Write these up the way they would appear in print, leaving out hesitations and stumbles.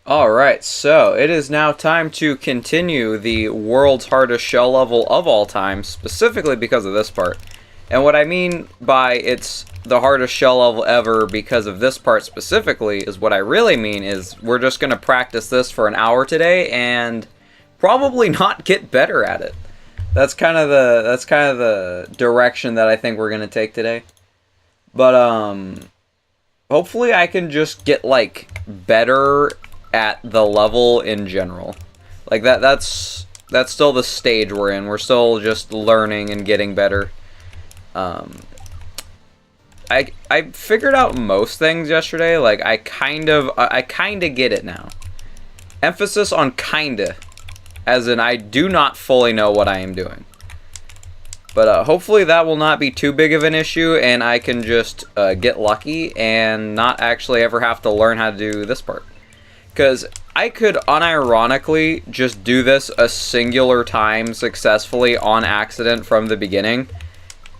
Alright, so it is now time to continue the world's hardest shell level of all time, specifically because of this part. And what I mean by it's the hardest shell level ever because of this part specifically is what I really mean is we're just going to practice this for an hour today and probably not get better at it. That's kind of the direction that I think we're going to take today. But hopefully I can just get like better at the level in general. Like that's still the stage we're in. We're still just learning and getting better. I figured out most things yesterday. Like I kind of get it now. Emphasis on kinda, as in I do not fully know what I am doing. But hopefully that will not be too big of an issue, and I can just get lucky and not actually ever have to learn how to do this part. Because I could unironically just do this a singular time successfully on accident from the beginning,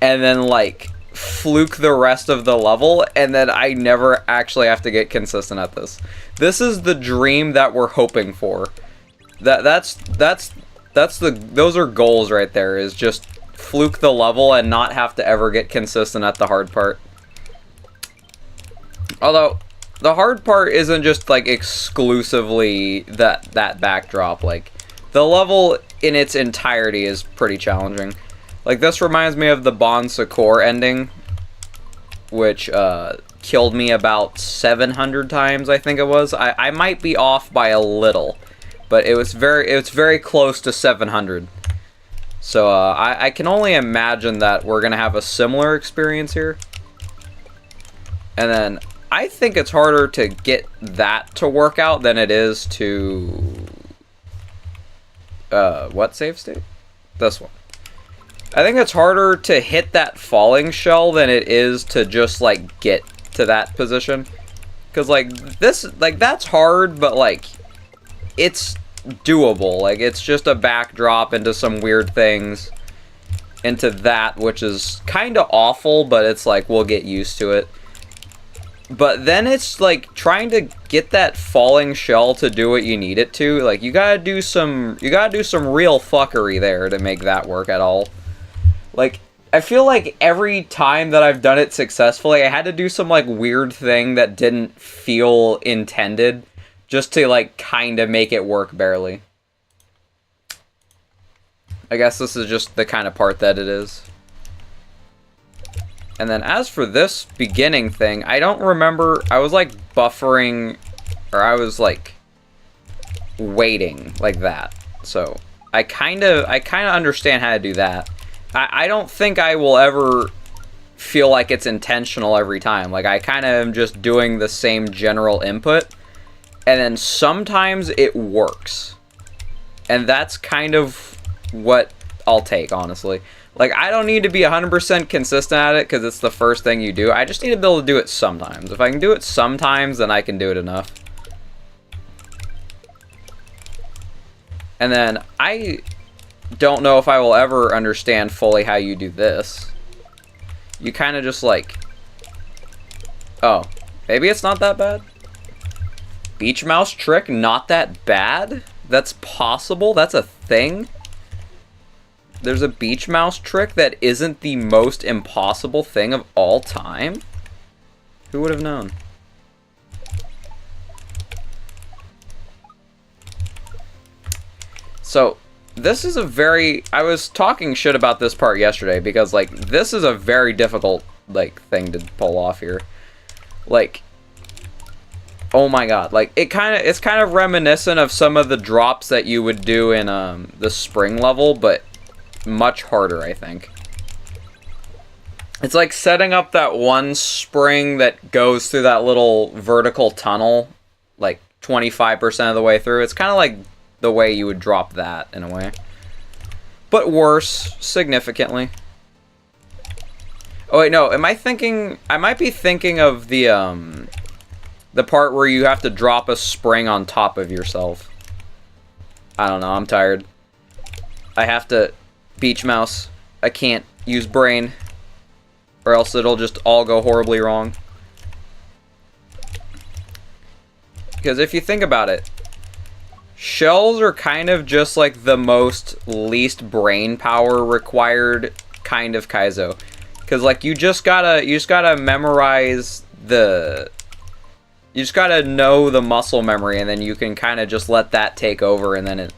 and then like fluke the rest of the level, and then I never actually have to get consistent at this. This is the dream that we're hoping for. Those are goals right there, is just fluke the level and not have to ever get consistent at the hard part. Although the hard part isn't just like exclusively that backdrop. Like the level in its entirety is pretty challenging. Like this reminds me of the Bon Secours ending, which killed me about 700 times, I think it was. I might be off by a little, but it's very close to 700. So I can only imagine that we're gonna have a similar experience here. And then I think it's harder to get that to work out than it is to what save state? This one. I think it's harder to hit that falling shell than it is to just like get to that position. Cause like this, like that's hard, but like it's doable. Like it's just a backdrop into some weird things, into that, which is kind of awful, but it's like we'll get used to it. But then it's like trying to get that falling shell to do what you need it to. Like you gotta do some real fuckery there to make that work at all. Like I feel like every time that I've done it successfully, I had to do some like weird thing that didn't feel intended, just to like kind of make it work barely. I guess this is just the kind of part that it is. And then as for this beginning thing, I don't remember, I was like buffering, or I was like waiting like that. So I kind of understand how to do that. I don't think I will ever feel like it's intentional every time. Like I kind of am just doing the same general input, and then sometimes it works. And that's kind of what I'll take, honestly. Like, I don't need to be 100% consistent at it because it's the first thing you do. I just need to be able to do it sometimes. If I can do it sometimes, then I can do it enough. And then I don't know if I will ever understand fully how you do this. You kind of just like... Oh, maybe it's not that bad? Beach mouse trick, not that bad? That's possible? That's a thing? There's a beach mouse trick that isn't the most impossible thing of all time? Who would have known? So, this is a very... I was talking shit about this part yesterday because, like, this is a very difficult, like, thing to pull off here. Like, oh my god. Like, it's kind of reminiscent of some of the drops that you would do in the spring level, but much harder, I think. It's like setting up that one spring that goes through that little vertical tunnel, like 25% of the way through. It's kind of like the way you would drop that, in a way. But worse, significantly. Oh wait, no, am I thinking... I might be thinking of the part where you have to drop a spring on top of yourself. I don't know, I'm tired. I have to... Beach mouse. I can't use brain, or else it'll just all go horribly wrong. Because if you think about it, Shells are kind of just like the most least brain power required kind of Kaizo. Cause like you just gotta memorize the, you just gotta know the muscle memory, and then you can kind of just let that take over, and then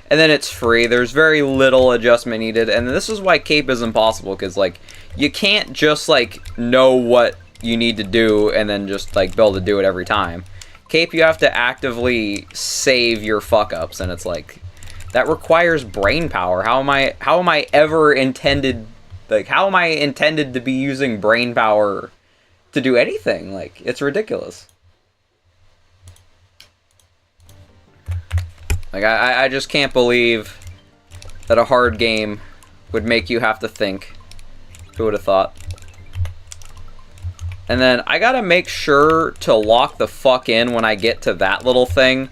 it's free. There's very little adjustment needed, and this is why cape is impossible, because like you can't just like know what you need to do and then just like be able to do it every time. Cape, you have to actively save your fuck ups, and it's like that requires brain power. How am I ever intended, like how am I intended to be using brain power to do anything? Like, it's ridiculous. Like, I just can't believe that a hard game would make you have to think. Who would have thought? And then I gotta make sure to lock the fuck in when I get to that little thing,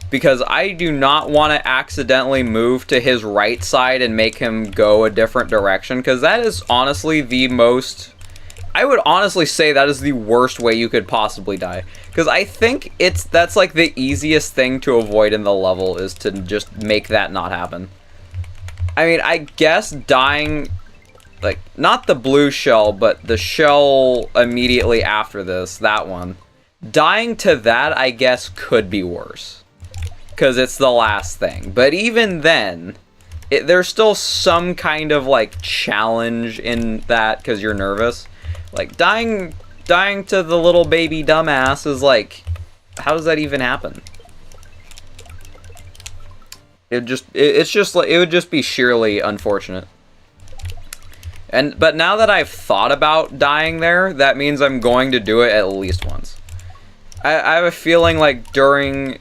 because I do not want to accidentally move to his right side and make him go a different direction, because that is honestly the most... I would honestly say that is the worst way you could possibly die. Because I think that's like the easiest thing to avoid in the level, is to just make that not happen. I mean, I guess dying... like, not the blue shell, but the shell immediately after this, that one. Dying to that, I guess, could be worse. Because it's the last thing. But even then, there's still some kind of, like, challenge in that, because you're nervous. Like, dying to the little baby dumbass is like, how does that even happen? It would just be sheerly unfortunate. But now that I've thought about dying there, that means I'm going to do it at least once. I have a feeling like during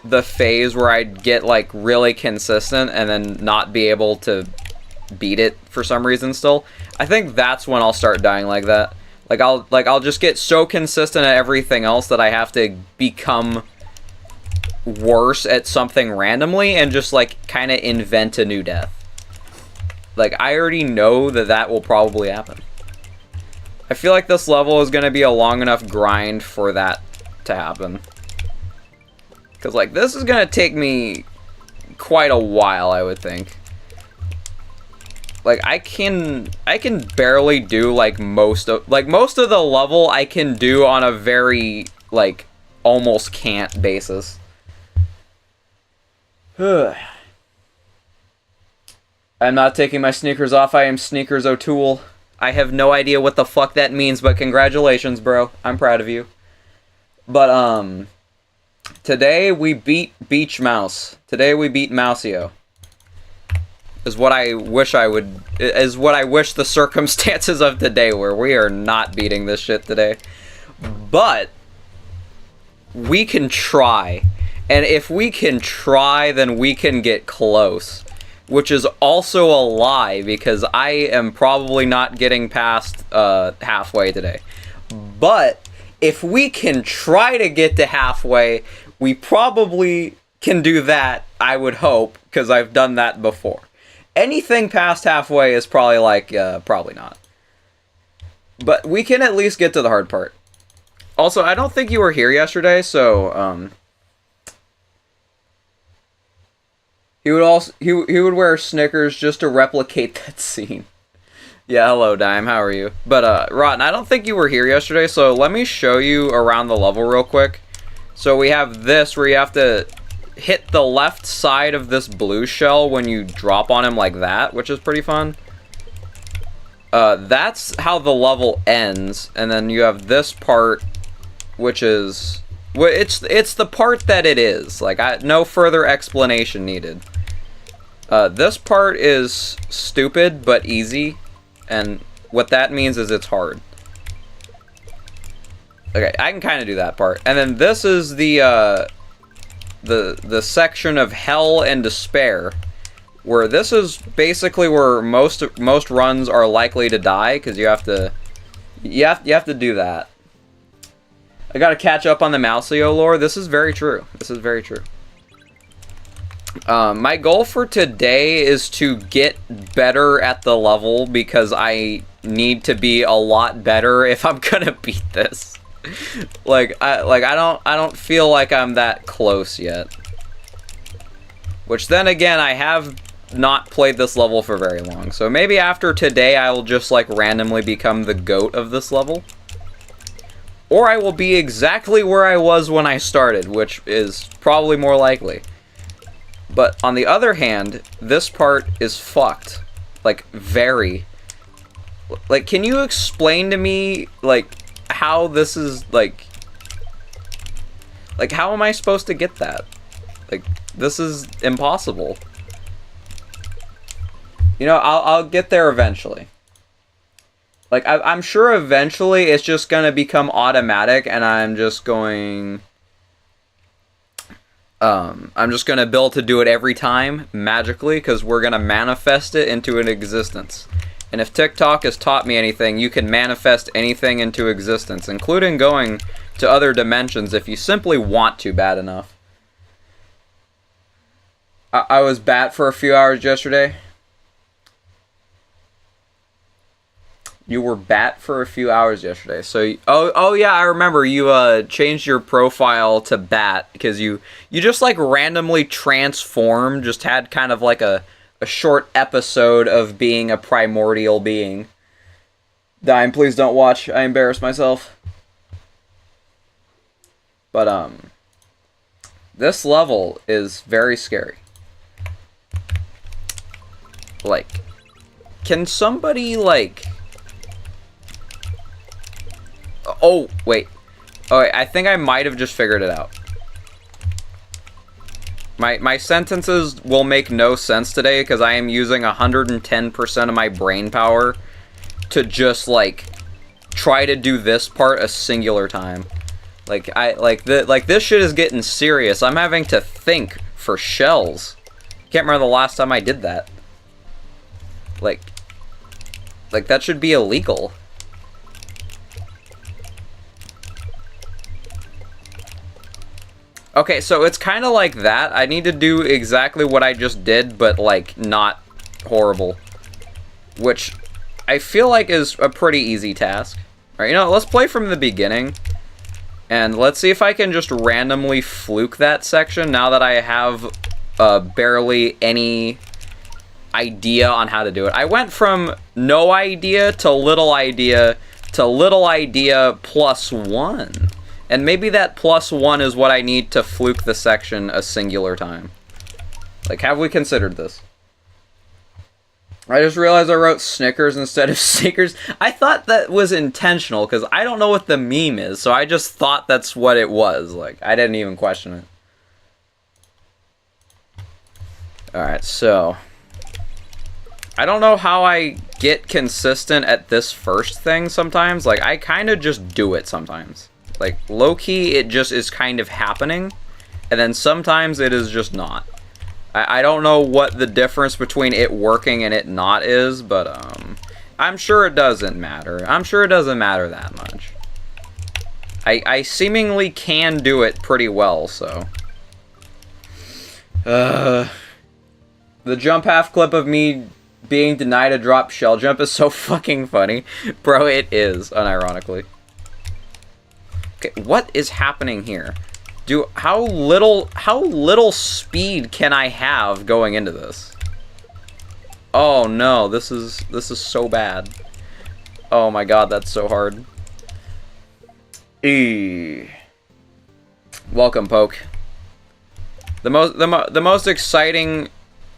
the phase where I'd get like really consistent and then not be able to beat it for some reason still, I think that's when I'll start dying like that. I'll just get so consistent at everything else that I have to become worse at something randomly and just like kind of invent a new death. Like, I already know that will probably happen. I feel like this level is going to be a long enough grind for that to happen. Because, like, this is going to take me quite a while, I would think. Like, I can barely do, like, most of the level I can do on a very, like, almost can't basis. I'm not taking my sneakers off. I am Sneakers O'Toole. I have no idea what the fuck that means, but congratulations, bro. I'm proud of you. But, today we beat Beach Mouse. Today we beat Mouseo. Is what I wish the circumstances of today were. We are not beating this shit today. But we can try. And if we can try, then we can get close. Which is also a lie, because I am probably not getting past halfway today. But if we can try to get to halfway, we probably can do that, I would hope, because I've done that before. Anything past halfway is probably like, probably not. But we can at least get to the hard part. Also, I don't think you were here yesterday, so, He would wear Snickers just to replicate that scene. Yeah, hello, Dime. How are you? But, Rotten, I don't think you were here yesterday, so let me show you around the level real quick. So we have this, where you have to hit the left side of this blue shell when you drop on him like that, which is pretty fun. That's how the level ends, and then you have this part, which is... well, it's the part that it is. Like, no further explanation needed. This part is stupid but easy, and what that means is it's hard. Okay, I can kind of do that part. And then this is the section of Hell and Despair, where this is basically where most runs are likely to die, because you have to do that. I gotta catch up on the Mouseo lore. This is very true. This is very true. My goal for today is to get better at the level, because I need to be a lot better if I'm gonna beat this. I don't feel like I'm that close yet. Which then again, I have not played this level for very long. So maybe after today, I will just like randomly become the GOAT of this level. Or I will be exactly where I was when I started, which is probably more likely. But on the other hand, this part is fucked. Like, very. Like, can you explain to me, like, how this is, like, how am I supposed to get that? Like, this is impossible. You know, I'll get there eventually. Like, I'm sure eventually it's just gonna become automatic, and I'm just gonna be able to do it every time, magically, because we're gonna manifest it into an existence. And if TikTok has taught me anything, you can manifest anything into existence, including going to other dimensions if you simply want to bad enough. I was bat for a few hours yesterday. You were bat for a few hours yesterday. So, oh yeah, I remember you changed your profile to bat because you just like randomly transformed, just had kind of like a short episode of being a primordial being. Dime, please don't watch. I embarrass myself. But this level is very scary. Like, can somebody like... Oh, wait. Okay, I think I might have just figured it out. My sentences will make no sense today because I am using 110% of my brain power to just, like, try to do this part a singular time. Like, this shit is getting serious. I'm having to think for shells. Can't remember the last time I did that. Like, that should be illegal. Okay, so it's kind of like that. I need to do exactly what I just did, but, like, not horrible. Which I feel like is a pretty easy task. Alright, you know, let's play from the beginning. And let's see if I can just randomly fluke that section now that I have barely any idea on how to do it. I went from no idea to little idea plus one. And maybe that plus one is what I need to fluke the section a singular time. Like, have we considered this? I just realized I wrote Snickers instead of Snickers. I thought that was intentional, because I don't know what the meme is, so I just thought that's what it was. Like, I didn't even question it. Alright, so... I don't know how I get consistent at this first thing sometimes. Like, I kind of just do it sometimes. Like, low-key, it just is kind of happening, and then sometimes it is just not. I don't know what the difference between it working and it not is, but, I'm sure it doesn't matter. I'm sure it doesn't matter that much. I seemingly can do it pretty well, so. The jump half clip of me being denied a drop shell jump is so fucking funny. Bro, it is, unironically. Okay, what is happening here? How little speed can I have going into this? Oh no, this is so bad. Oh my god, that's so hard. Welcome, Poke. The most exciting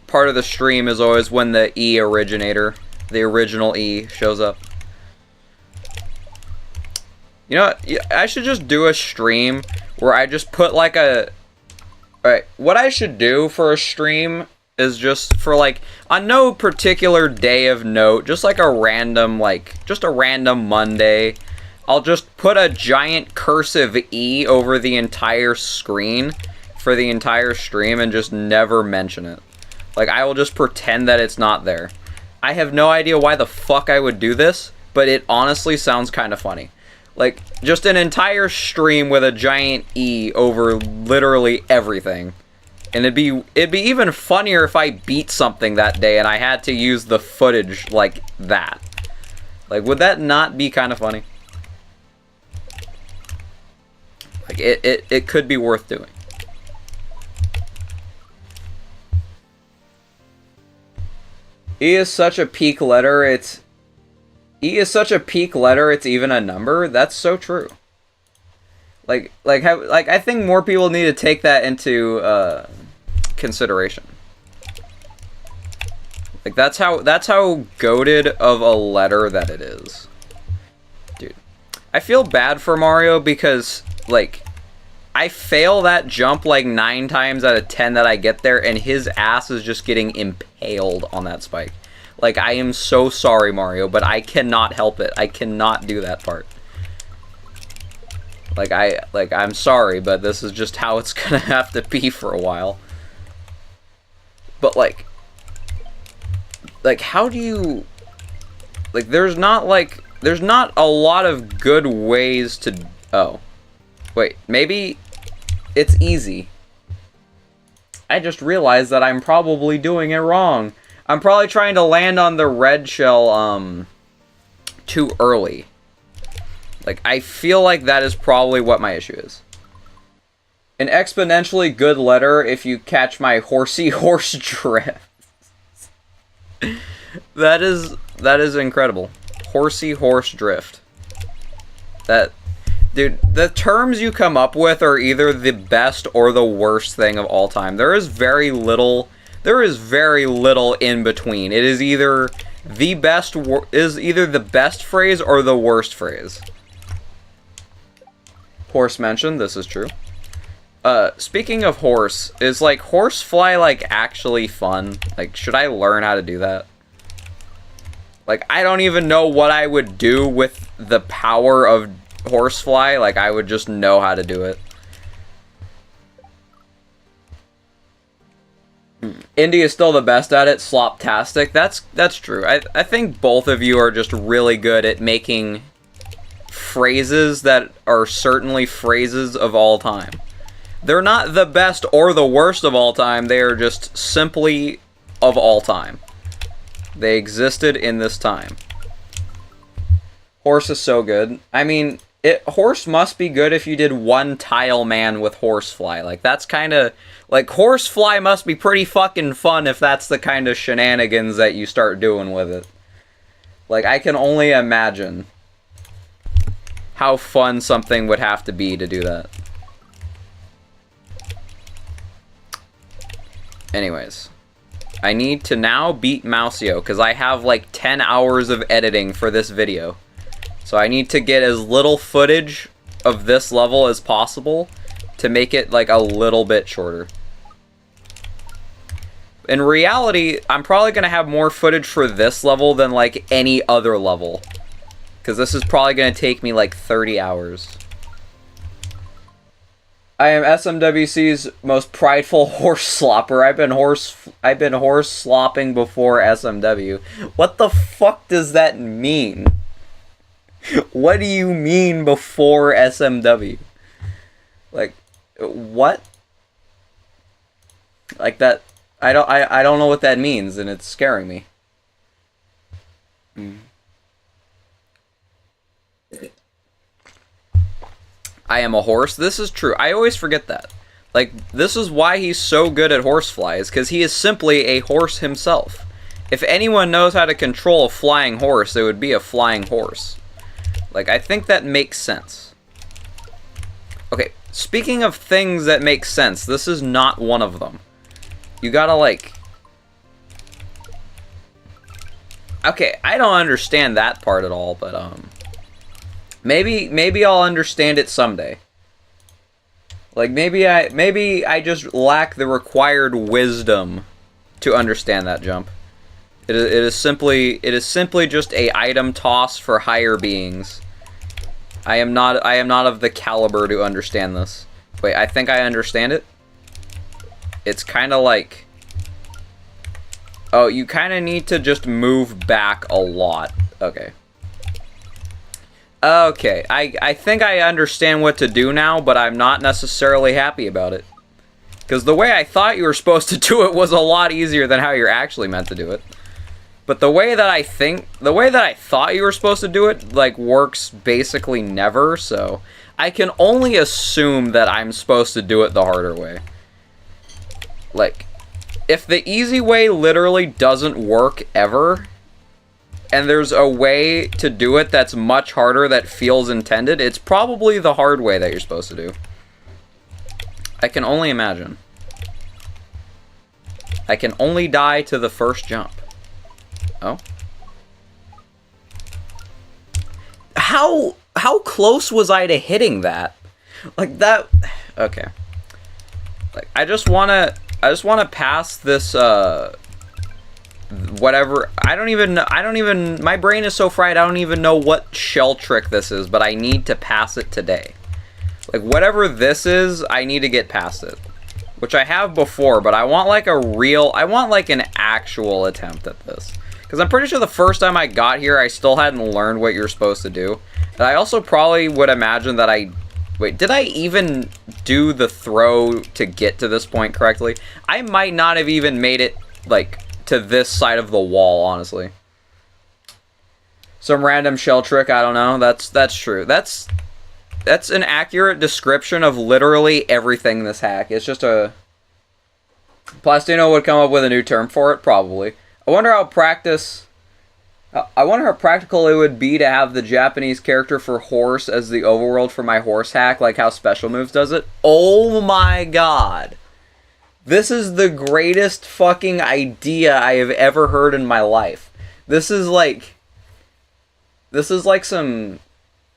part of the stream is always when the E originator, the original E, shows up. You know what? I should just do a stream where I just put like a... Alright, what I should do for a stream is just for like, on no particular day of note, just like a random, just a random Monday, I'll just put a giant cursive E over the entire screen for the entire stream and just never mention it. Like, I will just pretend that it's not there. I have no idea why the fuck I would do this, but it honestly sounds kind of funny. Like, just an entire stream with a giant E over literally everything. And it'd be even funnier if I beat something that day and I had to use the footage like that. Like, would that not be kind of funny? Like, it could be worth doing. E is such a peak letter, it's... E is such a peak letter, it's even a number? That's so true. I think more people need to take that into, consideration. Like, that's how goated of a letter that it is. Dude. I feel bad for Mario because, like, I fail that jump like 9 times out of 10 that I get there, and his ass is just getting impaled on that spike. Like, I am so sorry, Mario, but I cannot help it. I cannot do that part. I'm sorry, but this is just how it's gonna have to be for a while. But, like, how do you... Like, there's not a lot of good ways to... Oh. Wait, maybe it's easy. I just realized that I'm probably doing it wrong. I'm probably trying to land on the red shell, too early. Like, I feel like that is probably what my issue is. An exponentially good letter if you catch my horsey horse drift. That is incredible. Horsey horse drift. Dude, the terms you come up with are either the best or the worst thing of all time. There is very little in between. It is either the best phrase or the worst phrase. Horse mentioned, this is true. Speaking of horse, is like horsefly like actually fun? Like, should I learn how to do that? Like, I don't even know what I would do with the power of horsefly. Like, I would just know how to do it. Indy is still the best at it. Sloptastic. That's true. I think both of you are just really good at making phrases that are certainly phrases of all time. They're not the best or the worst of all time. They are just simply of all time. They existed in this time. Horse is so good. I mean, horse must be good if you did one tile man with horsefly. Like, that's kind of... Like, horsefly must be pretty fucking fun if that's the kind of shenanigans that you start doing with it. Like, I can only imagine how fun something would have to be to do that. Anyways. I need to now beat Mouseo, because I have like 10 hours of editing for this video. So I need to get as little footage of this level as possible to make it like a little bit shorter. In reality, I'm probably going to have more footage for this level than like any other level. Because this is probably going to take me like 30 hours. I am SMWC's most prideful horse slopper. I've been horse slopping before SMW. What the fuck does that mean? What do you mean before SMW? Like, what? Like that? I don't know what that means, and it's scaring me. I am a horse. This is true. I always forget that. Like, this is why he's so good at horsefly, is because he is simply a horse himself. If anyone knows how to control a flying horse, it would be a flying horse. Like, I think that makes sense. Okay, speaking of things that make sense, this is not one of them. You gotta, like... Okay, I don't understand that part at all, but, Maybe I'll understand it someday. Like, maybe I just lack the required wisdom to understand that jump. It is simply just a item toss for higher beings. I am not of the caliber to understand this. Wait, I think I understand it. It's kind of like... Oh, you kind of need to just move back a lot. Okay. Okay, I think I understand what to do now, but I'm not necessarily happy about it. Because the way I thought you were supposed to do it was a lot easier than how you're actually meant to do it. But the way that I thought you were supposed to do it, like, works basically never, so... I can only assume that I'm supposed to do it the harder way. Like, If the easy way literally doesn't work ever, and there's a way to do it that's much harder that feels intended, it's probably the hard way that you're supposed to do. I can only imagine. I can only die to the first jump. Oh. How close was I to hitting that? Like that. Okay. Like I just wanna pass this whatever. I don't even my brain is so fried I don't even know what shell trick this is, but I need to pass it today. Like whatever this is, I need to get past it. Which I have before, but I want like an actual attempt at this. Because I'm pretty sure the first time I got here, I still hadn't learned what you're supposed to do. And I also probably would imagine that wait, did I even do the throw to get to this point correctly? I might not have even made it, like, to this side of the wall, honestly. Some random shell trick, I don't know. That's true. That's an accurate description of literally everything in this hack. It's just a... Plastino would come up with a new term for it, probably. I wonder how practical it would be to have the Japanese character for horse as the overworld for my horse hack, like how Special Moves does it. Oh my god. This is the greatest fucking idea I have ever heard in my life. This is like some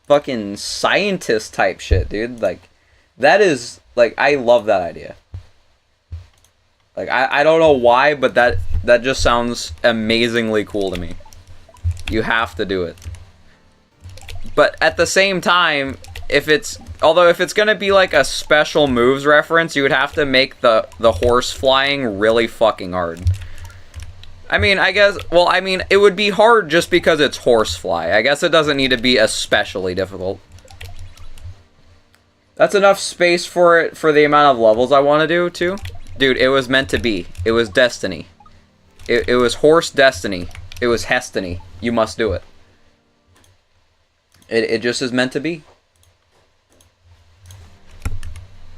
fucking scientist type shit, dude. Like, that is, like, I love that idea. Like, I don't know why, but that just sounds amazingly cool to me. You have to do it. But at the same time, if it's gonna be like a Special Moves reference, you would have to make the horse flying really fucking hard. I mean, it would be hard just because it's horsefly. I guess it doesn't need to be especially difficult. That's enough space for it for the amount of levels I want to do, too. Dude, it was meant to be. It was destiny. It was horse destiny. It was Hestiny. You must do it. It just is meant to be.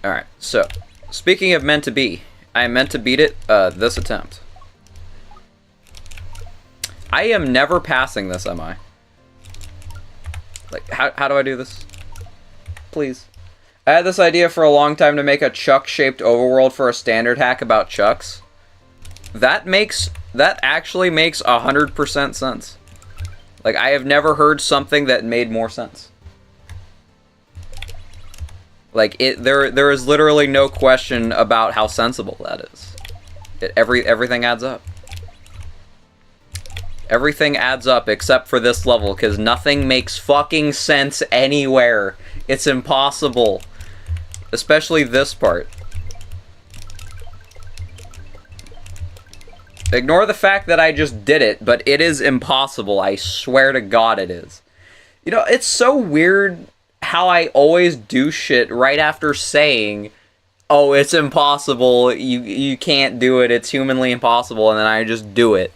Alright, so, speaking of meant to be, I meant to beat it this attempt. I am never passing this, am I? Like, how do I do this? Please. I had this idea for a long time to make a Chuck-shaped overworld for a standard hack about Chucks. That actually makes 100% sense. Like, I have never heard something that made more sense. Like, there is literally no question about how sensible that is. Everything adds up. Everything adds up except for this level, because nothing makes fucking sense anywhere. It's impossible. Especially this part. Ignore the fact that I just did it, but it is impossible. I swear to God it is. You know, it's so weird how I always do shit right after saying, oh, it's impossible, you can't do it, it's humanly impossible, and then I just do it.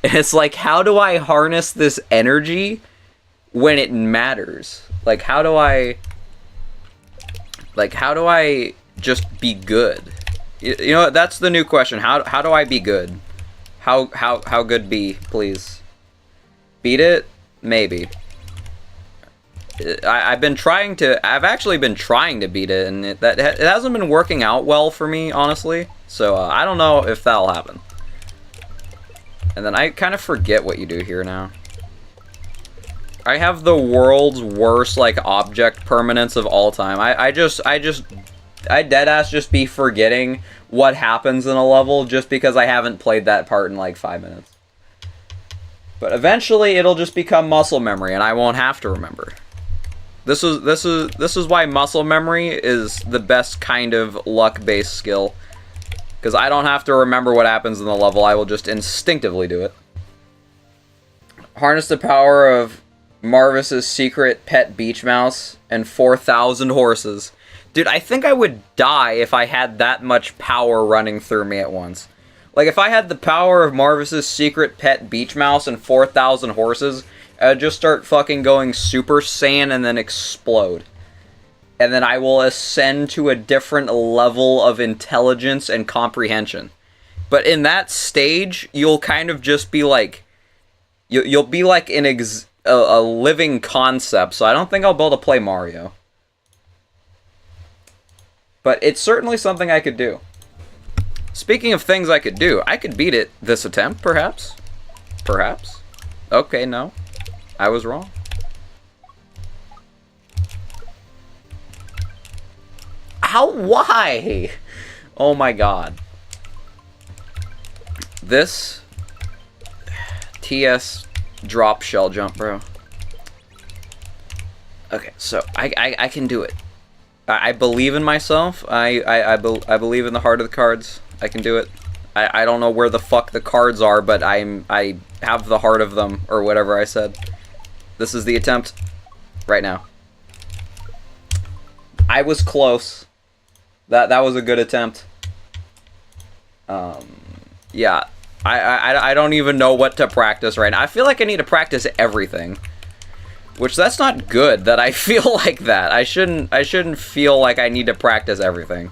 And it's like, how do I harness this energy when it matters? Like, how do I just be good? You know what, that's the new question. How do I be good? How good be, please? Beat it? Maybe. I've actually been trying to beat it, and it hasn't been working out well for me, honestly. So, I don't know if that'll happen. And then I kind of forget what you do here now. I have the world's worst, like, object permanence of all time. I deadass just be forgetting what happens in a level just because I haven't played that part in, like, 5 minutes. But eventually, it'll just become muscle memory, and I won't have to remember. This is why muscle memory is the best kind of luck-based skill. Because I don't have to remember what happens in the level, I will just instinctively do it. Harness the power of Marvis's secret pet beach mouse and 4,000 horses. Dude, I think I would die if I had that much power running through me at once. Like, if I had the power of Marvis's secret pet beach mouse and 4,000 horses, I'd just start fucking going Super Saiyan and then explode. And then I will ascend to a different level of intelligence and comprehension. But in that stage, you'll kind of just be like, you'll be like a living concept. So I don't think I'll be able to play Mario. But it's certainly something I could do. Speaking of things I could do, I could beat it this attempt, perhaps. Perhaps. Okay, no. I was wrong. How? Why? Oh my god. This TS drop shell jump, bro. Okay, so I can do it. I believe in myself. I believe in the heart of the cards. I can do it. I don't know where the fuck the cards are, but I have the heart of them, or whatever I said. This is the attempt. Right now. I was close. That was a good attempt. Yeah. I don't even know what to practice right now. I feel like I need to practice everything. Which, that's not good that I feel like that. I shouldn't feel like I need to practice everything.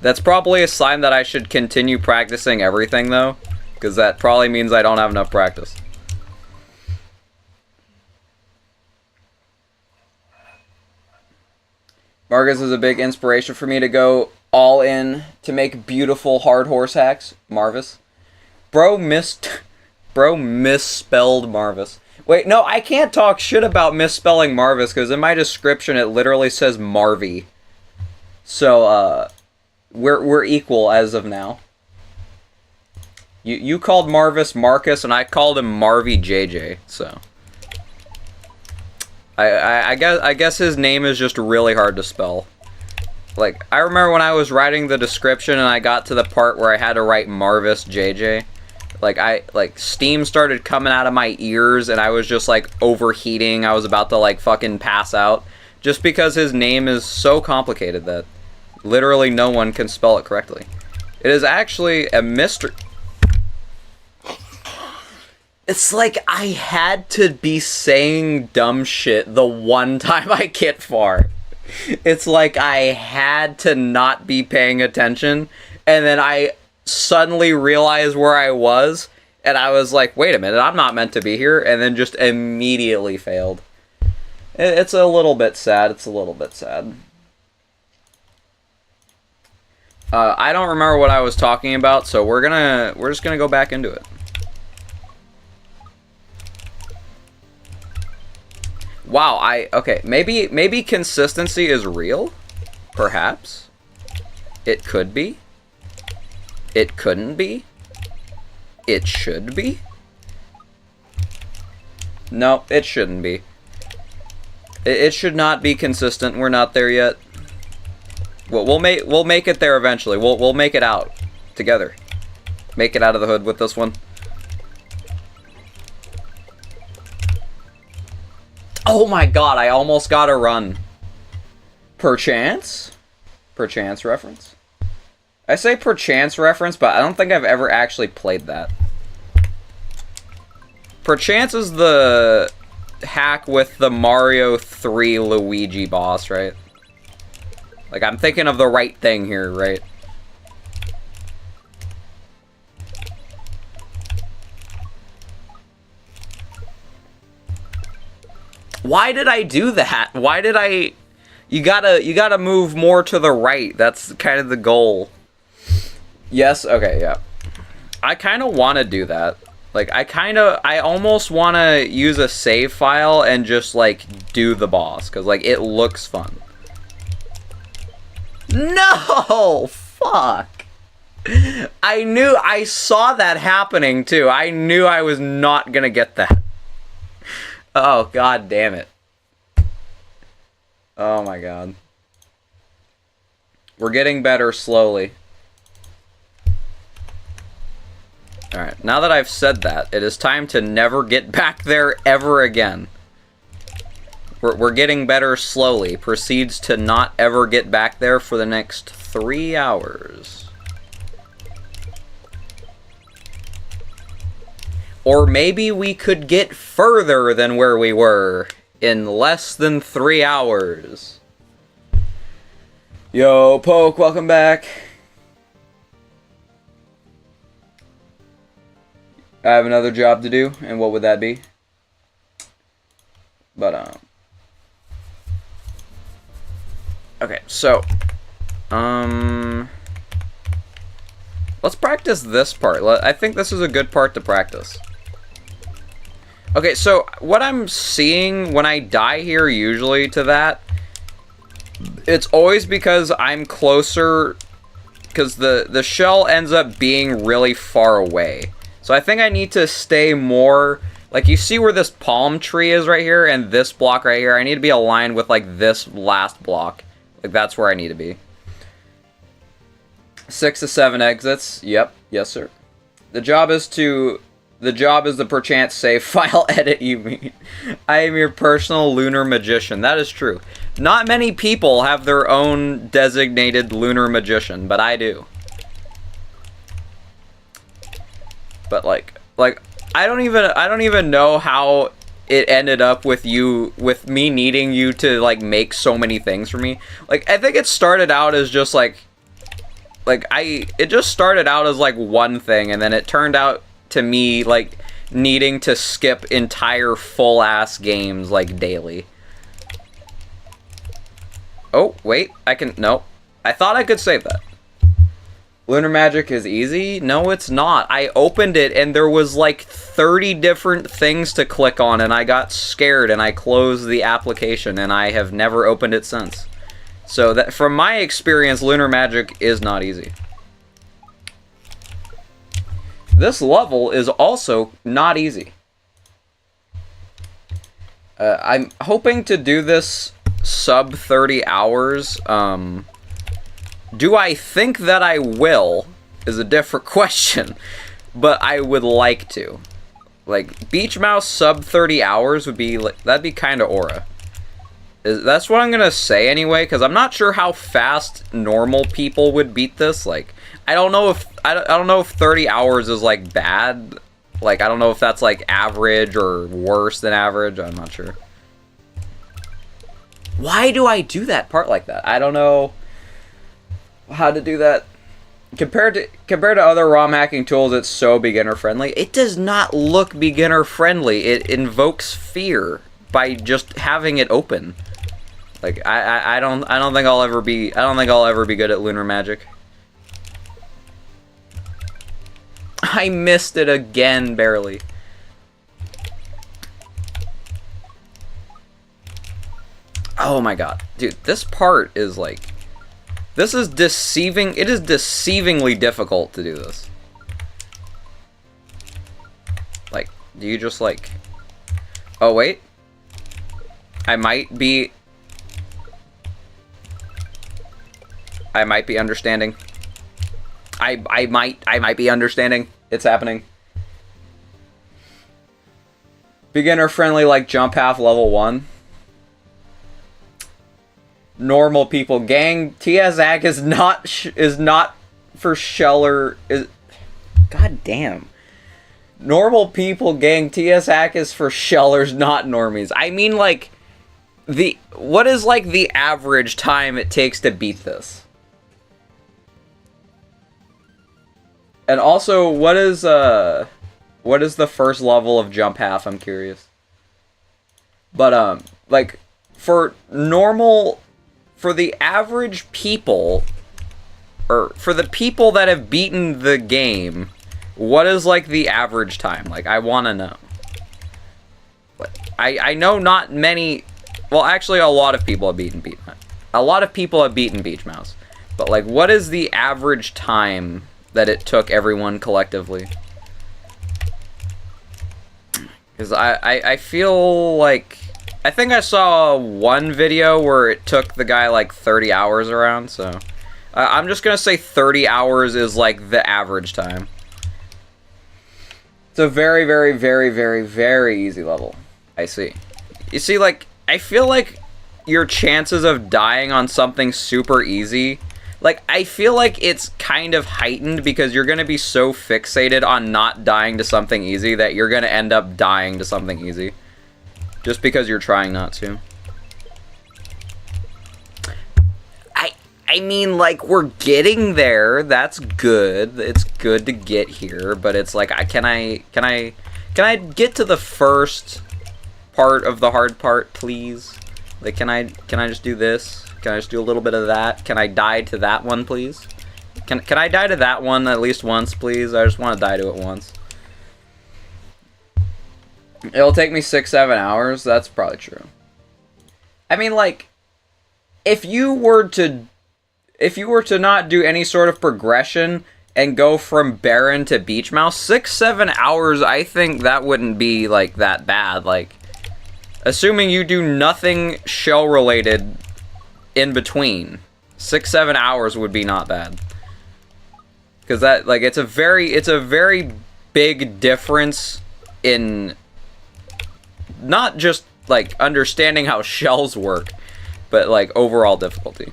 That's probably a sign that I should continue practicing everything, though. Because that probably means I don't have enough practice. Marcus is a big inspiration for me to go all in to make beautiful hard horse hacks. Marvis. Bro misspelled Marvis. Wait, no, I can't talk shit about misspelling Marvis, because in my description it literally says Marvy. So, we're equal as of now. You called Marvis Marcus, and I called him Marvijj JJ, so. I guess his name is just really hard to spell. Like, I remember when I was writing the description and I got to the part where I had to write Marvis JJ. Like, steam started coming out of my ears and I was just, like, overheating. I was about to, like, fucking pass out. Just because his name is so complicated that literally no one can spell it correctly. It is actually a mystery. It's like I had to be saying dumb shit the one time I get far. It's like I had to not be paying attention, and then I suddenly realized where I was, and I was like, wait a minute, I'm not meant to be here, and then just immediately failed. It's a little bit sad, it's a little bit sad. I don't remember what I was talking about, so we're just gonna go back into it. Wow, okay, maybe consistency is real? Perhaps? It could be? It couldn't be? It should be? No, it shouldn't be. It should not be consistent, we're not there yet. We'll make it there eventually, we'll make it out together. Make it out of the hood with this one. Oh my god, I almost got a run. Perchance? Perchance reference? I say perchance reference, but I don't think I've ever actually played that. Perchance is the hack with the Mario 3 Luigi boss, right? Like, I'm thinking of the right thing here, right? Why did I do that? Why did I... You gotta move more to the right. That's kind of the goal. Yes, okay, yeah. I kind of want to do that. Like, I almost want to use a save file and just, like, do the boss. Because, like, it looks fun. No! Fuck! I saw that happening, too. I knew I was not gonna get that. Oh, god damn it. Oh my god. We're getting better slowly. Alright, now that I've said that, it is time to never get back there ever again. We're getting better slowly. Proceeds to not ever get back there for the next 3 hours. Or maybe we could get further than where we were in less than 3 hours. Yo, Poke, welcome back. I have another job to do, and what would that be? But, okay, so, let's practice this part. I think this is a good part to practice. Okay, so what I'm seeing when I die here usually to that, it's always because I'm closer, because the shell ends up being really far away. So I think I need to stay more, like you see where this palm tree is right here and this block right here, I need to be aligned with like this last block. Like that's where I need to be. 6 to 7 exits. Yep. Yes, sir. The job is to perchance save file edit, you mean. I am your personal lunar magician. That is true. Not many people have their own designated lunar magician, but I do. But like I don't even know how it ended up with me needing you to like make so many things for me. Like I think it started out as just it just started out as like one thing, and then it turned out to me like needing to skip entire full ass games like daily. Oh wait, no, I thought I could save that. Lunar Magic is easy? No, it's not. I opened it and there was like 30 different things to click on, and I got scared and I closed the application, and I have never opened it since. So that, from my experience, Lunar Magic is not easy. This level is also not easy. I'm hoping to do this sub 30 hours. Do I think that I will is a different question, but I would like to. Like, Beach Mouse sub 30 hours would be, like, that'd be kind of aura. That's what I'm gonna say anyway, because I'm not sure how fast normal people would beat this. Like, I don't know if 30 hours is, like, bad. Like, I don't know if that's, like, average or worse than average. I'm not sure. Why do I do that part like that? I don't know how to do that. Compared to other ROM hacking tools, it's so beginner friendly. It does not look beginner friendly. It invokes fear by just having it open. Like I don't think I'll ever be good at Lunar Magic. I missed it again, barely. Oh my god, dude, this part is like, this is deceiving. It is deceivingly difficult to do this. Like, do you just like... Oh, wait. I might be understanding. I might be understanding. It's happening. Beginner friendly, like jump half level 1. Normal people, gang. TS hack is not for sheller. God damn. Normal people, gang. TS hack is for shellers, not normies. I mean, like, what is like the average time it takes to beat this? And also, what is the first level of jump half? I'm curious. But like, for the average people, or for the people that have beaten the game, what is like the average time? Like, I want to know. I know not many. Well, actually, a lot of people have beaten Beach Mouse. But like, what is the average time that it took everyone collectively? Because I feel like, I think I saw one video where it took the guy like 30 hours around, so I'm just gonna say 30 hours is like the average time. It's a very, very, very, very, very easy level. I see. You see, like, I feel like your chances of dying on something super easy, like, I feel like it's kind of heightened because you're gonna be so fixated on not dying to something easy that you're gonna end up dying to something easy. Just because you're trying not to. I mean, like, we're getting there. That's good. It's good to get here, but it's like, can I get to the first part of the hard part, please? Like, can I just do this? Can I just do a little bit of that? Can I die to that one, please? Can I die to that one at least once, please? I just want to die to it once. It'll take me 6-7 hours. That's probably true. I mean, like, if you were to not do any sort of progression and go from Baron to Beach Mouse, 6-7 hours, I think that wouldn't be, like, that bad. Like, assuming you do nothing shell-related in between, 6-7 hours would be not bad. Because that, like, it's a very big difference in not just, like, understanding how shells work, but, like, overall difficulty.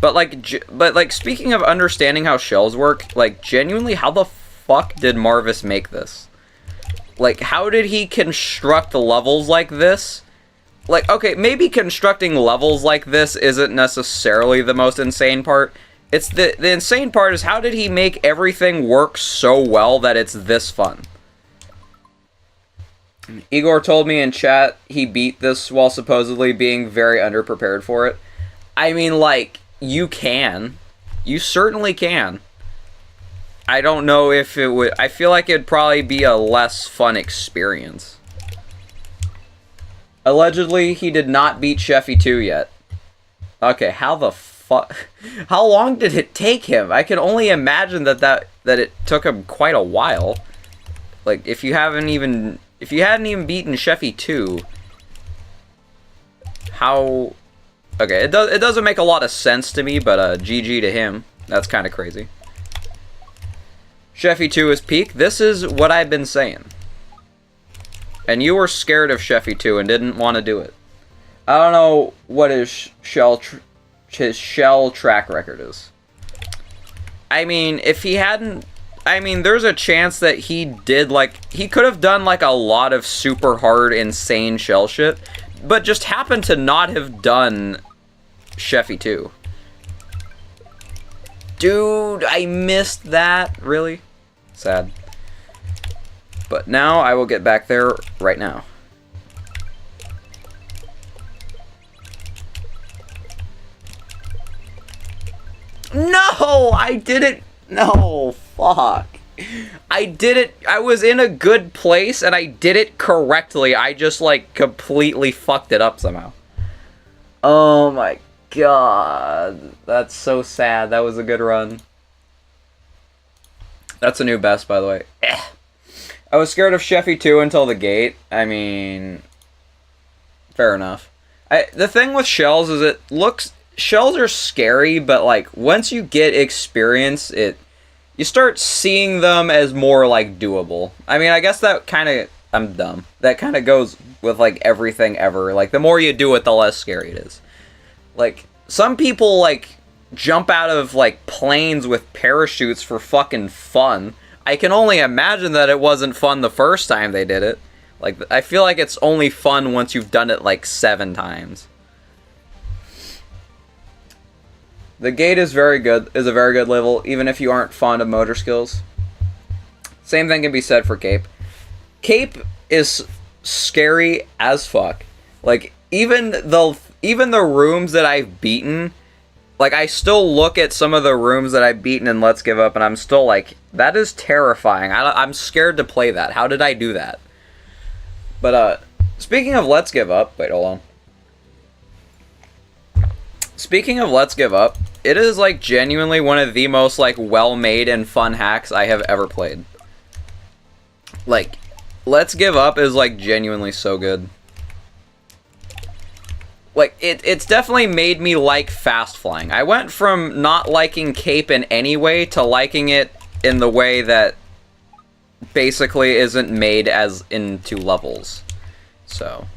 But like, speaking of understanding how shells work, like, genuinely, how the fuck did marvijj make this? Like, how did he construct levels like this? Like, okay, maybe constructing levels like this isn't necessarily the most insane part. It's the insane part is how did he make everything work so well that it's this fun? Igor told me in chat he beat this while supposedly being very underprepared for it. I mean, like, you can. You certainly can. I don't know if it would... I feel like it'd probably be a less fun experience. Allegedly, he did not beat Sheffy 2 yet. Okay, how the fuck... How long did it take him? I can only imagine that it took him quite a while. Like, if you hadn't even beaten Sheffy 2... How... Okay, it doesn't make a lot of sense to me, but GG to him. That's kind of crazy. Sheffy 2 is peak. This is what I've been saying. And you were scared of Sheffy 2 and didn't want to do it. I don't know what his shell track record is. I mean, if he hadn't... I mean, there's a chance that he did, like... He could have done, like, a lot of super hard, insane shell shit, but just happened to not have done Sheffy 2. Dude, I missed that. Really? Sad. But now I will get back there right now. No! I did it! No, fuck. I did it. I was in a good place and I did it correctly. I just, like, completely fucked it up somehow. Oh my god. That's so sad. That was a good run. That's a new best, by the way. I was scared of Sheffy 2 until the gate. I mean, fair enough. The thing with shells is shells are scary, but, like, once you get experience, you start seeing them as more, like, doable. I mean, I guess that kind of... I'm dumb. That kind of goes with, like, everything ever. Like, the more you do it, the less scary it is. Like, some people, like, jump out of, like, planes with parachutes for fucking fun. I can only imagine that it wasn't fun the first time they did it. Like, I feel like it's only fun once you've done it, like, 7 times. The gate is a very good level, even if you aren't fond of motor skills. Same thing can be said for Cape. Cape is scary as fuck. Like, even the rooms that I've beaten, like, I still look at some of the rooms that I've beaten in Let's Give Up, and I'm still like, that is terrifying. I'm scared to play that. How did I do that? But, speaking of Let's Give Up, wait, hold on. Speaking of Let's Give Up, it is, like, genuinely one of the most, like, well-made and fun hacks I have ever played. Like, Let's Give Up is, like, genuinely so good. Like, it's definitely made me like fast flying. I went from not liking Cape in any way to liking it in the way that basically isn't made as into levels. So,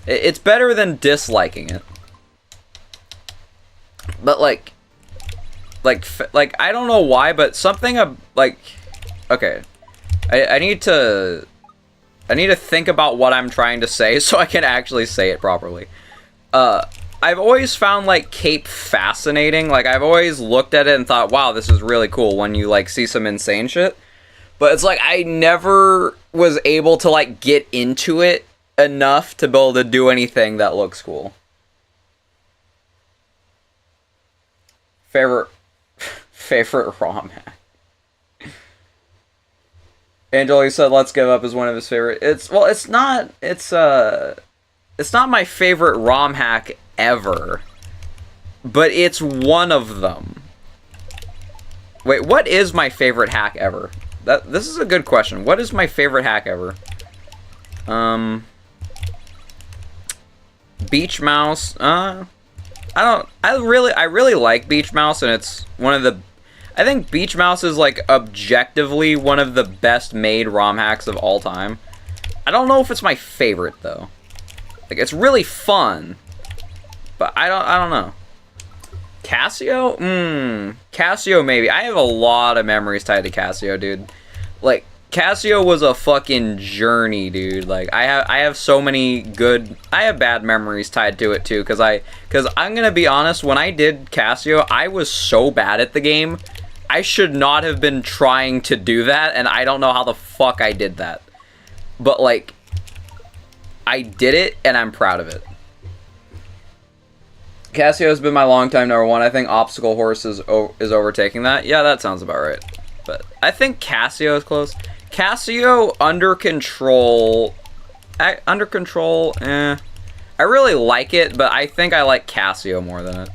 it's better than disliking it. But, like, I don't know why, but something, like, okay. I need to think about what I'm trying to say so I can actually say it properly. I've always found, like, Cape fascinating. Like, I've always looked at it and thought, wow, this is really cool when you, like, see some insane shit. But it's like, I never was able to, like, get into it enough to be able to do anything that looks cool. Favorite ROM hack. Angel, you said Let's Give Up is one of his favorite. It's not my favorite ROM hack ever, but it's one of them. Wait, what is my favorite hack ever? This is a good question. What is my favorite hack ever? Beach Mouse. I really like Beach Mouse, and it's one of the. I think Beach Mouse is, like, objectively one of the best made ROM hacks of all time. I don't know if it's my favorite though. Like, it's really fun, but I don't know. Casio? Casio maybe. I have a lot of memories tied to Casio, dude. Like, Casio was a fucking journey, dude. Like, I have so many good. I have bad memories tied to it too, because I'm gonna be honest. When I did Casio, I was so bad at the game. I should not have been trying to do that, and I don't know how the fuck I did that. But, like, I did it, and I'm proud of it. Casio has been my longtime number one. I think Obstacle Horse is overtaking that. Yeah, that sounds about right. But I think Casio is close. Casio, Under Control, I really like it, but I think I like Casio more than it.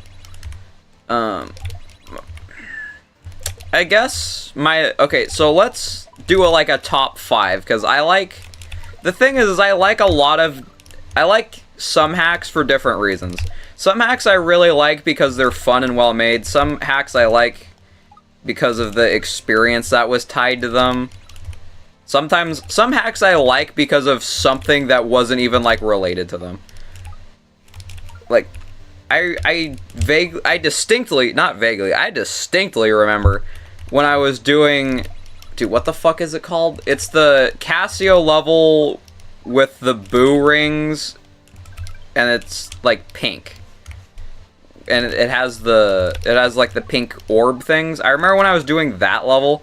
I guess okay, so let's do a top 5, because the thing is I like some hacks for different reasons. Some hacks I really like because they're fun and well made. Some hacks I like because of the experience that was tied to them. Sometimes some hacks I like because of something that wasn't even, like, related to them. Like, I distinctly remember when I was doing, dude, what the fuck is it called? It's the Casio level with the boo rings, and it's like pink, and it has like the pink orb things. I remember when I was doing that level,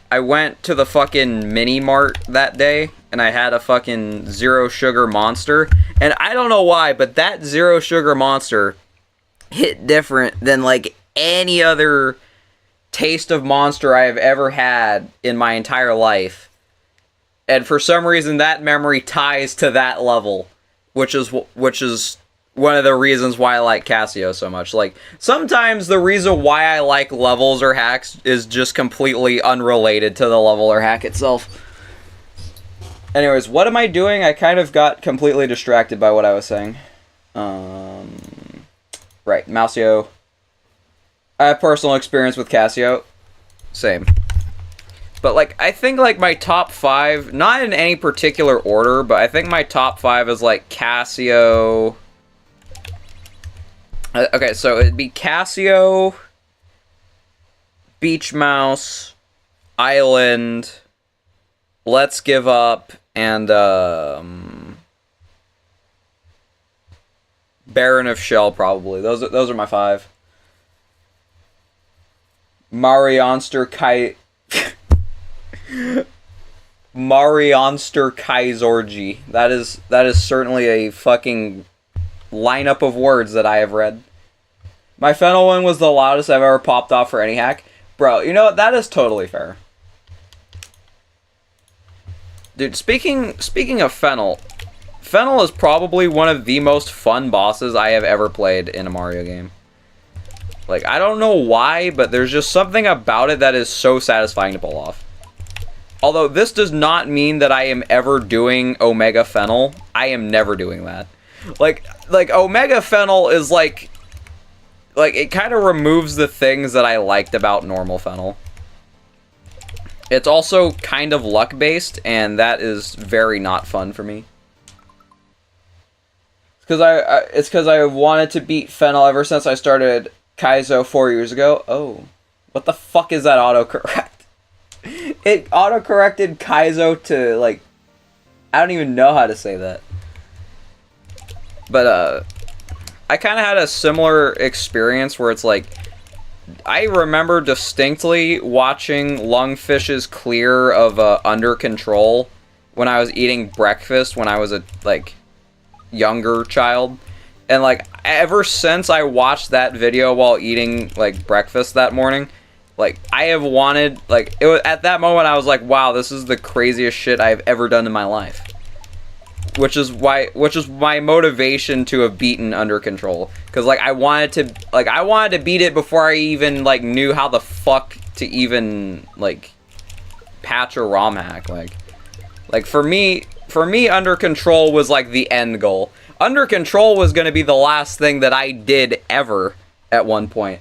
I went to the fucking mini mart that day, and I had a fucking Zero Sugar Monster, and I don't know why, but that Zero Sugar Monster hit different than, like, any other taste of Monster I have ever had in my entire life. And for some reason, that memory ties to that level, which is one of the reasons why I like Casio so much. Like, sometimes the reason why I like levels or hacks is just completely unrelated to the level or hack itself. Anyways, what am I doing? I kind of got completely distracted by what I was saying. Right, Mouseo. I have personal experience with Casio. Same. But, like, I think, like, my top 5, not in any particular order, but I think my top 5 is, like, Casio. Okay, so it'd be Casio, Beach Mouse, Island, Let's Give Up, and Baron of Shell, probably. Those are my 5. Marvijj Kaizo. That is certainly a fucking lineup of words that I have read. My Fennel one was the loudest I've ever popped off for any hack. Bro, you know what? That is totally fair. Dude, speaking of Fennel is probably one of the most fun bosses I have ever played in a Mario game. Like, I don't know why, but there's just something about it that is so satisfying to pull off. Although, this does not mean that I am ever doing Omega Fennel. I am never doing that. Like Omega Fennel is like it kind of removes the things that I liked about normal Fennel. It's also kind of luck-based, and that is very not fun for me. It's because I wanted to beat Fennel ever since I started Kaizo 4 years ago. Oh, what the fuck is that autocorrect? It autocorrected Kaizo to, like, I don't even know how to say that. But I kind of had a similar experience where it's like, I remember distinctly watching Lungfish's clear of Under Control when I was eating breakfast when I was a, like, younger child. And, like, ever since I watched that video while eating, like, breakfast that morning, like, I have wanted, like, it was, at that moment I was like, wow, this is the craziest shit I've ever done in my life. Which is my motivation to have beaten Under Control. Because, like, I wanted to beat it before I even, like, knew how the fuck to even, like, patch a ROM hack. Like, for me, Under Control was, like, the end goal. Under Control was going to be the last thing that I did ever at one point,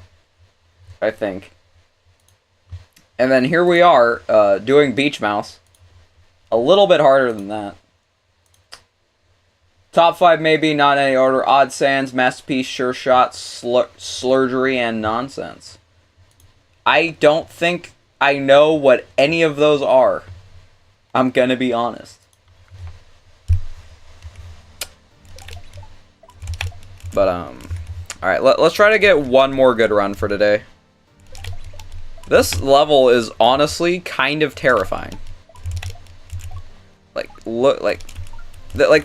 I think. And then here we are, doing Beach Mouse. A little bit harder than that. Top 5 maybe, not in any order. Odd Sands, Masterpiece, Sure Shot, Slurgery, and Nonsense. I don't think I know what any of those are. I'm gonna be honest. But, alright, let's try to get one more good run for today. This level is honestly kind of terrifying. Like, look, like,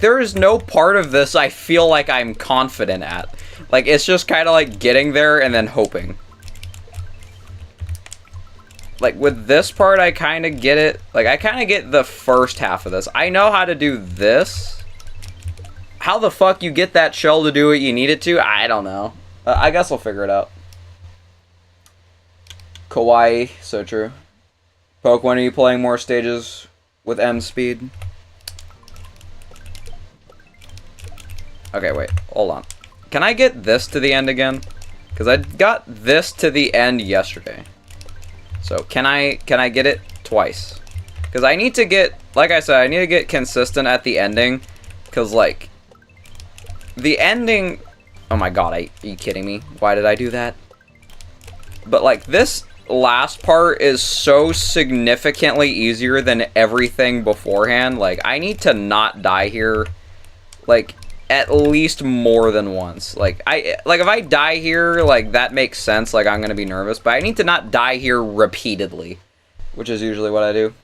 there is no part of this I feel like I'm confident at. Like, it's just kind of like getting there and then hoping. Like, with this part, I kind of get it. Like, I kind of get the first half of this. I know how to do this. How the fuck you get that shell to do what you need it to, I don't know. I guess I'll figure it out. Kawaii, so true. Poke, when are you playing more stages with M speed? Okay, wait, hold on. Can I get this to the end again? Because I got this to the end yesterday. So, can I get it twice? Because I need to get, like I said, I need to get consistent at the ending. Because, like, the ending... Oh my god, are you kidding me? Why did I do that? But, like, this last part is so significantly easier than everything beforehand. Like, I need to not die here, like, at least more than once. Like, if I die here, like, that makes sense. Like, I'm gonna be nervous. But I need to not die here repeatedly, which is usually what I do.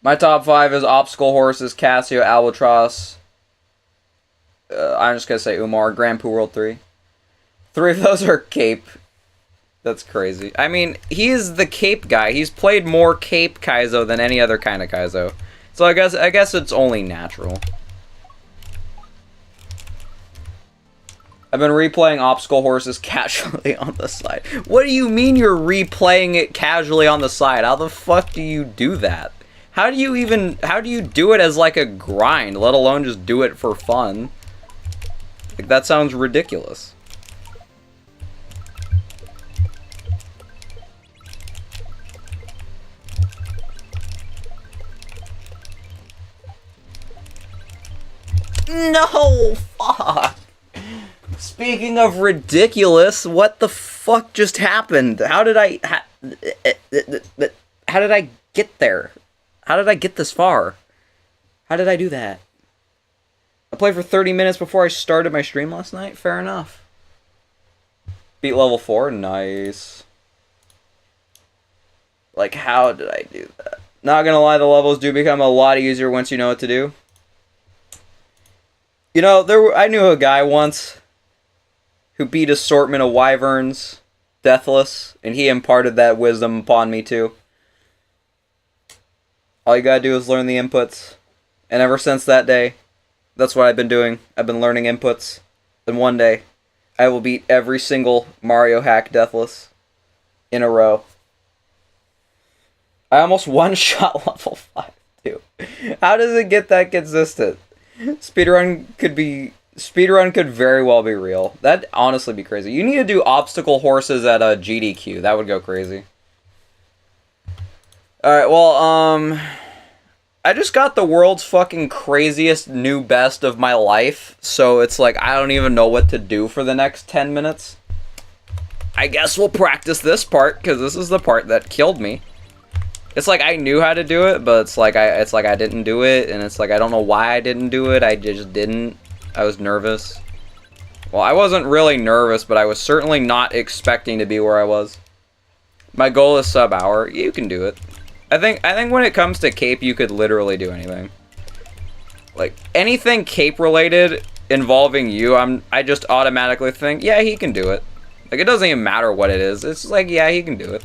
My top 5 is Obstacle Horses, Casio, Albatross. I'm just gonna say Umar, Grand Poo World 3. 3 of those are Cape. That's crazy. I mean, he is the Cape guy. He's played more Cape Kaizo than any other kind of Kaizo. So I guess it's only natural. I've been replaying Obstacle Horses casually on the side. What do you mean you're replaying it casually on the side? How the fuck do you do that? How do you do it as like a grind, let alone just do it for fun? Like, that sounds ridiculous. No, fuck. Speaking of ridiculous, what the fuck just happened? How did I get there? How did I get this far? How did I do that? I played for 30 minutes before I started my stream last night? Fair enough. Beat level 4? Nice. Like, how did I do that? Not gonna lie, the levels do become a lot easier once you know what to do. You know, I knew a guy once who beat Assortment of Wyverns deathless, and he imparted that wisdom upon me too. All you gotta do is learn the inputs. And ever since that day, that's what I've been doing. I've been learning inputs. Then one day, I will beat every single Mario hack deathless in a row. I almost one-shot level 5 too. How does it get that consistent? Speedrun could very well be real. That'd honestly be crazy. You need to do Obstacle Horses at a GDQ. That would go crazy. Alright, well, I just got the world's fucking craziest new best of my life, so it's like, I don't even know what to do for the next 10 minutes. I guess we'll practice this part, because this is the part that killed me. It's like I knew how to do it, but it's like I didn't do it, and it's like I don't know why I didn't do it, I just didn't. I was nervous. Well, I wasn't really nervous, but I was certainly not expecting to be where I was. My goal is sub-hour. You can do it. I think when it comes to cape, you could literally do anything. Like, anything cape-related involving you, I just automatically think, yeah, he can do it. Like, it doesn't even matter what it is. It's like, yeah, he can do it.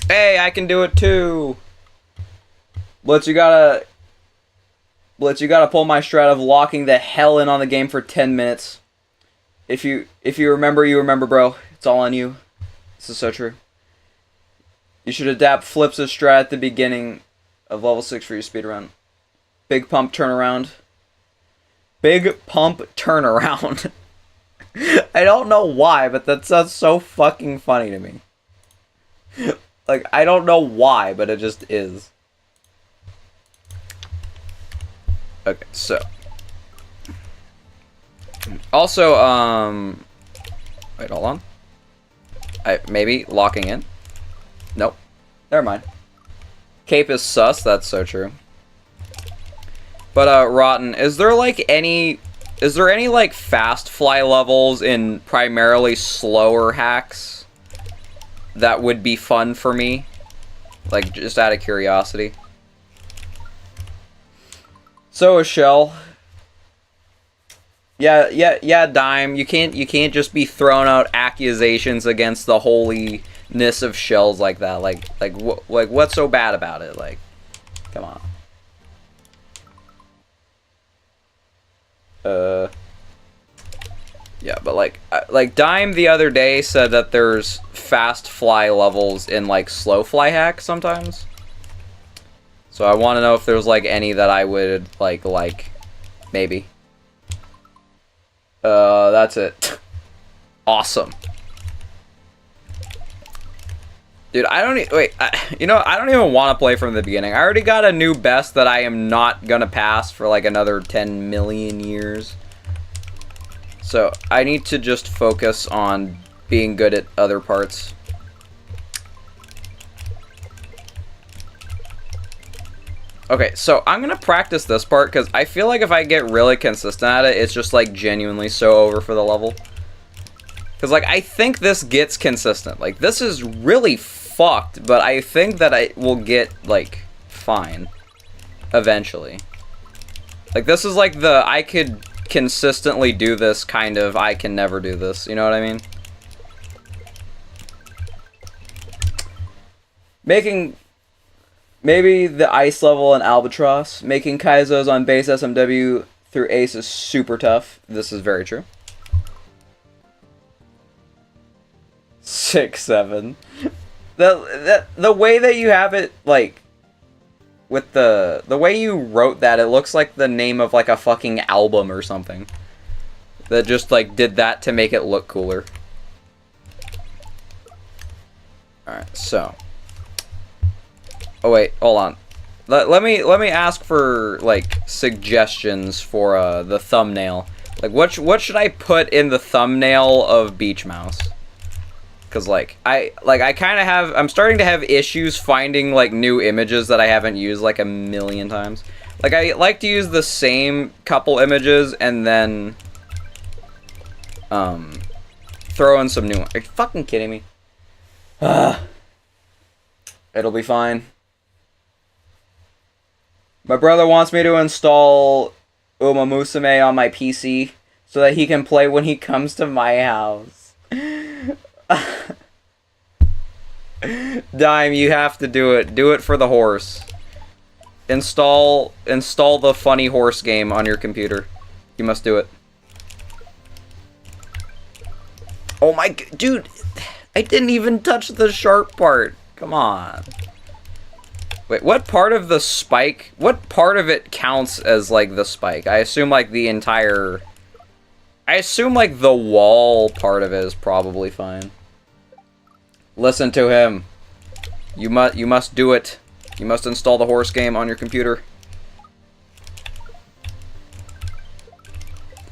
Hey, I can do it too. Blitz, you gotta pull my strat of locking the hell in on the game for 10 minutes. If you remember, you remember, bro. It's all on you. This is so true. You should adapt Flips' strat at the beginning of level 6 for your speedrun. Big pump turnaround. Big pump turnaround. I don't know why, but that sounds so fucking funny to me. Like, I don't know why, but it just is. Okay, so. Also, wait, hold on. Maybe locking in? Nope. Never mind. Cape is sus, that's so true. But, Rotten, is there any, like, fast fly levels in primarily slower hacks that would be fun for me? Like, just out of curiosity. So is Shell. Yeah, Dime. You can't just be throwing out accusations against the holiness of Shells like that. Like what's so bad about it? Like, come on. Yeah, but like Dime the other day said that there's fast fly levels in like slow fly hacks sometimes. So I want to know if there's like any that I would like maybe. That's it. Awesome. Dude, I don't even want to play from the beginning. I already got a new best that I am not gonna pass for like another 10 million years. So I need to just focus on being good at other parts. Okay, so I'm gonna practice this part because I feel like if I get really consistent at it, it's just like genuinely so over for the level. Because like I think this gets consistent. Like this is really fucked, but I think that I will get like fine eventually. Like this is like the I could consistently do this kind of I can never do this. You know what I mean? Maybe the ice level in Albatross. Making Kaizos on base SMW through Ace is super tough. This is very true. 6, 7. The way that you have it, like, with the way you wrote that, it looks like the name of, like, a fucking album or something. That just, like, did that to make it look cooler. Alright, so. Oh wait, hold on. Let me ask for like suggestions for the thumbnail. Like what should I put in the thumbnail of Beach Mouse? Cause I kind of have I'm starting to have issues finding like new images that I haven't used like a million times. Like I like to use the same couple images and then throw in some new ones. Are you fucking kidding me? It'll be fine. My brother wants me to install Uma Musume on my PC so that he can play when he comes to my house. Dime, you have to do it. Do it for the horse. Install the funny horse game on your computer. You must do it. Oh my dude, I didn't even touch the sharp part. Come on. Wait, what part of the spike, what part of it counts as, like, the spike? I assume, like, the entire... I assume, like, the wall part of it is probably fine. Listen to him. You must do it. You must install the horse game on your computer.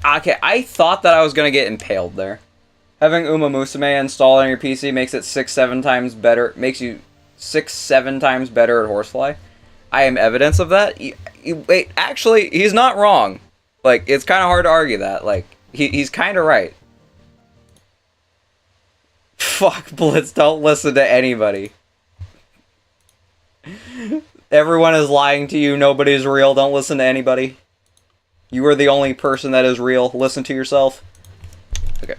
Okay, I thought that I was gonna get impaled there. Having Uma Musume installed on your PC makes it 6-7 times better. Makes you 6-7 times better at Horsefly. I am evidence of that. Wait, actually, he's not wrong. Like, it's kind of hard to argue that. Like, he's kind of right. Fuck, Blitz, don't listen to anybody. Everyone is lying to you. Nobody's real. Don't listen to anybody. You are the only person that is real. Listen to yourself. Okay.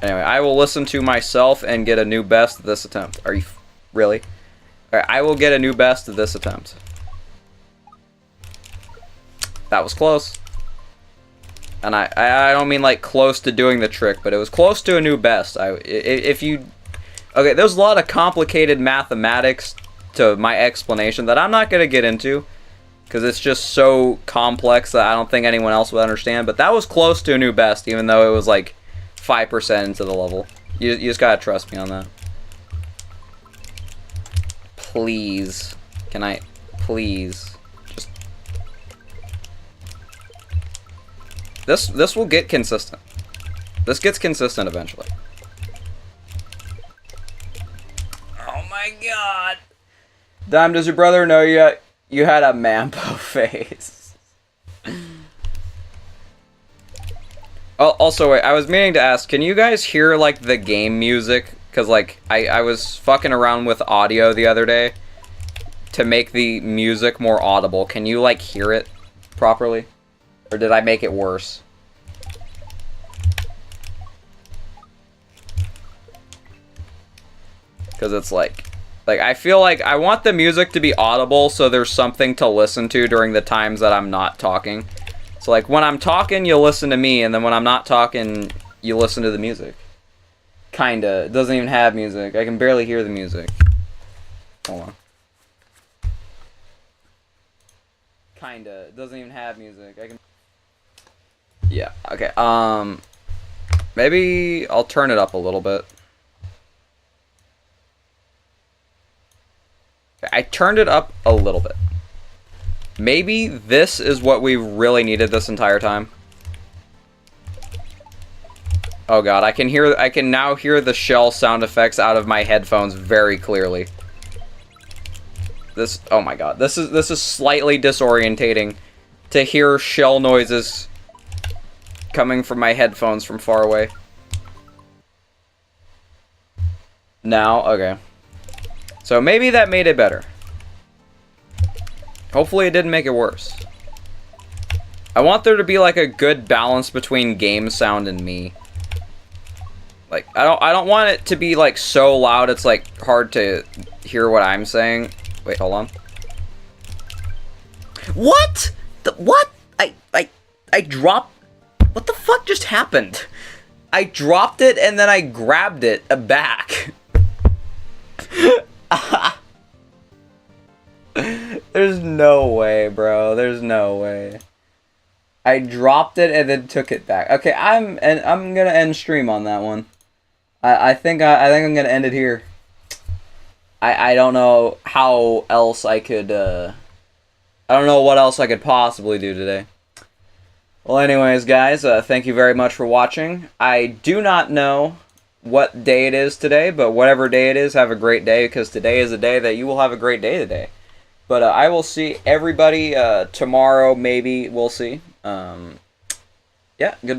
Anyway, I will listen to myself and get a new best this attempt. Are you... really? Alright, I will get a new best this attempt. That was close. And I don't mean like close to doing the trick, but it was close to a new best. If you... Okay, there's a lot of complicated mathematics to my explanation that I'm not going to get into, because it's just so complex that I don't think anyone else would understand. But that was close to a new best, even though it was like 5% into the level. You just gotta trust me on that. Please. Can I... please. Just... This will get consistent. This gets consistent eventually. Oh my god. Dime, does your brother know you had a Mambo face? Oh, also, wait, I was meaning to ask, can you guys hear, like, the game music? Because, like, I was fucking around with audio the other day to make the music more audible. Can you, like, hear it properly? Or did I make it worse? Because it's like, I feel like I want the music to be audible so there's something to listen to during the times that I'm not talking. So, like, when I'm talking, you listen to me, and then when I'm not talking, you listen to the music. Kinda. It doesn't even have music. I can barely hear the music. Hold on. Kinda. It doesn't even have music. I can... yeah, okay. Maybe I'll turn it up a little bit. I turned it up a little bit. Maybe this is what we really needed this entire time. Oh god, I can now hear the shell sound effects out of my headphones very clearly. This, oh my god, this is slightly disorientating to hear shell noises coming from my headphones from far away. Now, okay. So maybe that made it better. Hopefully it didn't make it worse. I want there to be like a good balance between game sound and me. Like, I don't want it to be like so loud it's like hard to hear what I'm saying. Wait, hold on. What? What? I dropped... what the fuck just happened? I dropped it and then I grabbed it back. There's no way, bro. There's no way. I dropped it and then took it back. Okay, I'm gonna end stream on that one. I think I'm gonna end it here. I don't know how else I could. I don't know what else I could possibly do today. Well, anyways, guys, thank you very much for watching. I do not know what day it is today, but whatever day it is, have a great day, because today is a day that you will have a great day today. But I will see everybody tomorrow, maybe. We'll see. Yeah, good.